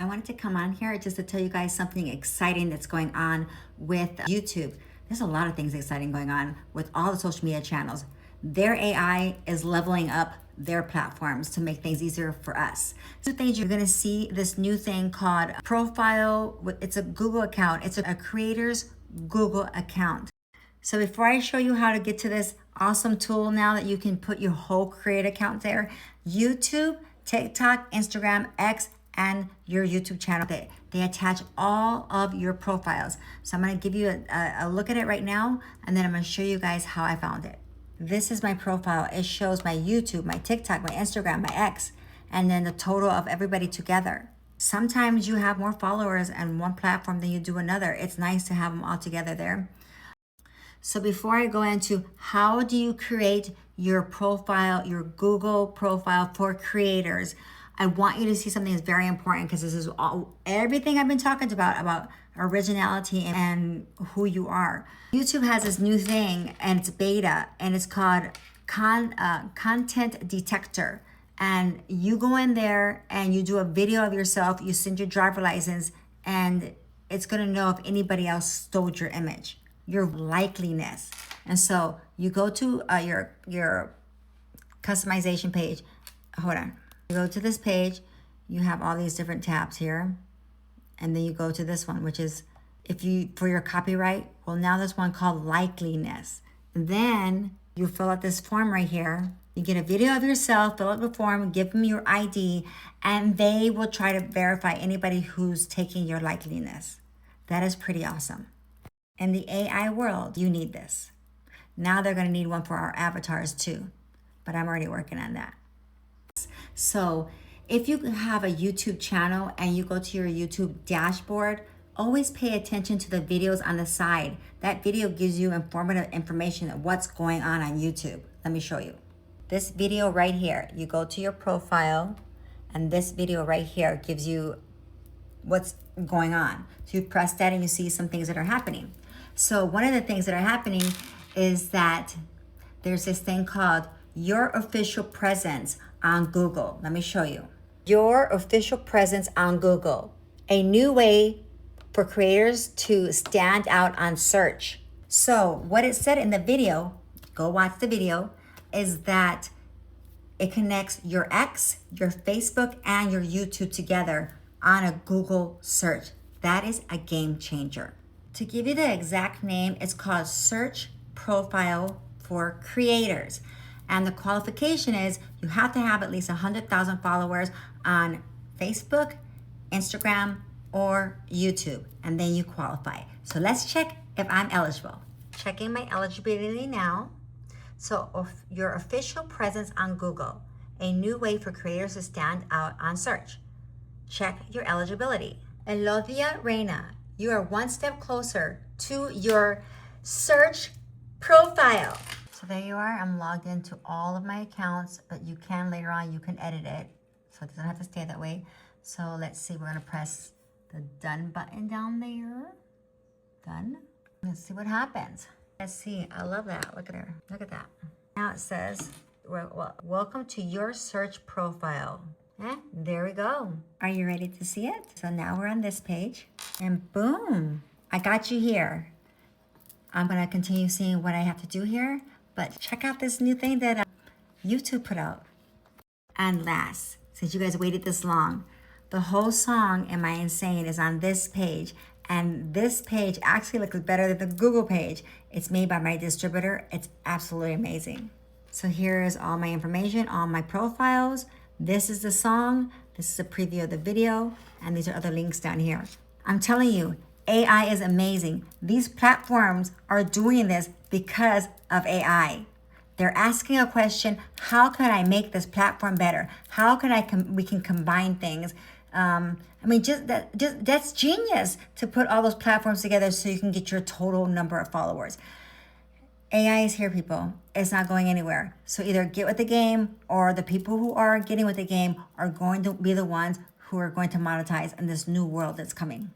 I wanted to come on here just to tell you guys something exciting that's going on with YouTube. There's a lot of things exciting going on with all the social media channels. Their AI is leveling up their platforms to make things easier for us. Two things you're gonna see this new thing called Profile. It's a Google account. It's a creator's Google account. So before I show you how to get to this awesome tool now that you can put your whole create account there, YouTube, TikTok, Instagram, X, and your YouTube channel, they attach all of your profiles. So I'm gonna give you a look at it right now, and then I'm gonna show you guys how I found it. This is my profile. It shows my YouTube, my TikTok, my Instagram, my X, and then the total of everybody together. Sometimes you have more followers on one platform than you do another. It's nice to have them all together there. So before I go into how do you create your profile, your Google profile for creators, I want you to see something that's very important, because this is everything I've been talking about originality and who you are. YouTube has this new thing, and it's beta, and it's called Content Detector. And you go in there and you do a video of yourself, you send your driver license, and it's gonna know if anybody else stole your image, your likeliness. And so you go to your customization page. Hold on. You go to this page, you have all these different tabs here, and then you go to this one, which is for your copyright. Well, now there's one called likeliness. And then you fill out this form right here. You get a video of yourself, fill out the form, give them your ID, and they will try to verify anybody who's taking your likeliness. That is pretty awesome. In the AI world, you need this. Now they're gonna need one for our avatars too, but I'm already working on that. So if you have a YouTube channel and you go to your YouTube dashboard, always pay attention to the videos on the side. That video gives you informative information of what's going on YouTube. Let me show you. This video right here, you go to your profile, and this video right here gives you what's going on. So you press that and you see some things that are happening. So one of the things that are happening is that there's this thing called your official presence on Google. Let me show you. Your official presence on Google, a new way for creators to stand out on search. So what it said in the video, go watch the video, is that it connects your X, your Facebook, and your YouTube together on a Google search. That is a game changer. To give you the exact name, it's called Search Profile for Creators. And the qualification is you have to have at least 100,000 followers on Facebook, Instagram, or YouTube, and then you qualify. So let's check if I'm eligible. Checking my eligibility now. So your official presence on Google, a new way for creators to stand out on search. Check your eligibility. Elodia, Reyna, you are one step closer to your search profile. So there you are. I'm logged into all of my accounts, but you can later on, you can edit it. So it doesn't have to stay that way. So let's see, we're gonna press the done button down there. Done. Let's see what happens. Let's see, I love that. Look at there, look at that. Now it says, well, welcome to your search profile. There we go. Are you ready to see it? So now we're on this page, and boom, I got you here. I'm gonna continue seeing what I have to do here, but check out this new thing that YouTube put out. And last, since you guys waited this long, the whole song, Am I Insane, is on this page. And this page actually looks better than the Google page. It's made by my distributor. It's absolutely amazing. So here is all my information, all my profiles. This is the song. This is a preview of the video. And these are other links down here. I'm telling you, AI is amazing. These platforms are doing this because of AI. They're asking a question, how can I make this platform better? How can we can combine things? I mean, that's genius to put all those platforms together so you can get your total number of followers. AI is here, people. It's not going anywhere. So either get with the game, or the people who are getting with the game are going to be the ones who are going to monetize in this new world that's coming.